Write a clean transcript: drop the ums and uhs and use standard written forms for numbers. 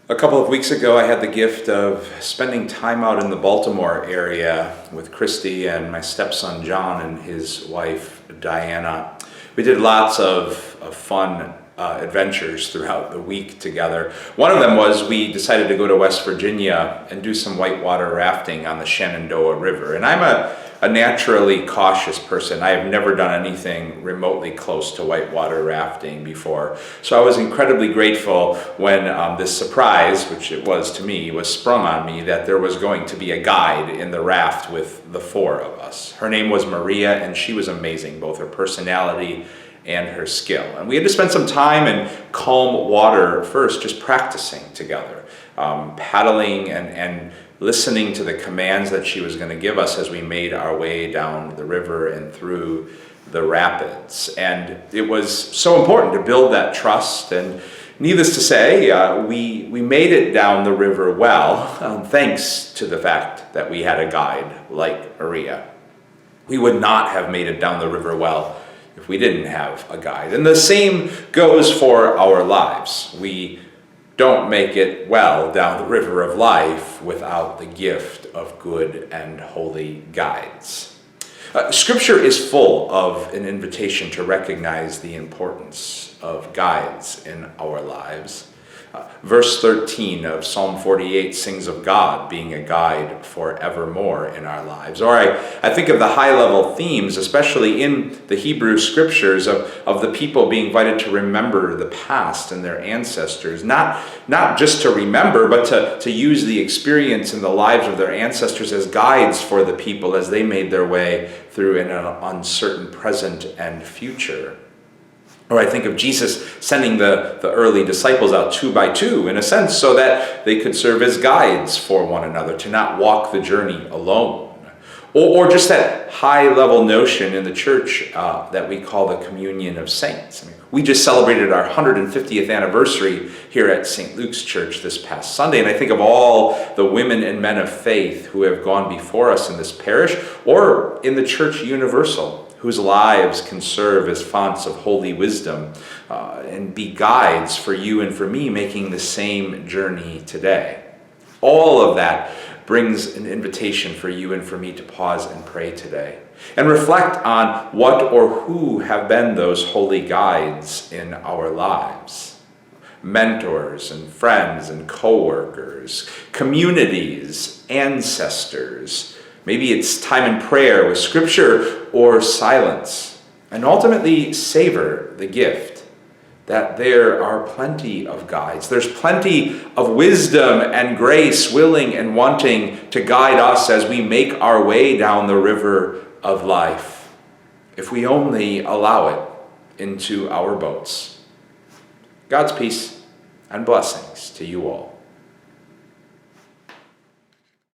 A couple of weeks ago, I had the gift of spending time out in the Baltimore area with Christy and my stepson John and his wife Diana. We did lots of fun adventures throughout the week together. One of them was we decided to go to West Virginia and do some whitewater rafting on the Shenandoah River. And I'm a naturally cautious person. I have never done anything remotely close to whitewater rafting before. So I was incredibly grateful when this surprise, which it was to me, was sprung on me that there was going to be a guide in the raft with the four of us. Her name was Maria, and she was amazing, both her personality and her skill. And we had to spend some time in calm water first, just practicing together, paddling and listening to the commands that she was going to give us as we made our way down the river and through the rapids. And it was so important to build that trust. And needless to say, we made it down the river well, thanks to the fact that we had a guide like Maria. We would not have made it down the river well if we didn't have a guide. And the same goes for our lives. We don't make it well down the river of life without the gift of good and holy guides. Scripture is full of an invitation to recognize the importance of guides in our lives. Verse 13 of Psalm 48 sings of God being a guide forevermore in our lives. Or I think of the high-level themes, especially in the Hebrew scriptures, of the people being invited to remember the past and their ancestors. Not just to remember, but to use the experience in the lives of their ancestors as guides for the people as they made their way through an uncertain present and future. Or I think of Jesus sending the early disciples out 2 by 2, in a sense, so that they could serve as guides for one another, to not walk the journey alone. Or just that high-level notion in the church that we call the communion of saints. I mean, we just celebrated our 150th anniversary here at St. Luke's Church this past Sunday, and I think of all the women and men of faith who have gone before us in this parish, or in the Church Universal, whose lives can serve as fonts of holy wisdom and be guides for you and for me making the same journey today. All of that brings an invitation for you and for me to pause and pray today and reflect on what or who have been those holy guides in our lives. Mentors and friends and co-workers, communities, ancestors. Maybe it's time in prayer with scripture or silence. And ultimately savor the gift that there are plenty of guides. There's plenty of wisdom and grace willing and wanting to guide us as we make our way down the river of life, if we only allow it into our boats. God's peace and blessings to you all.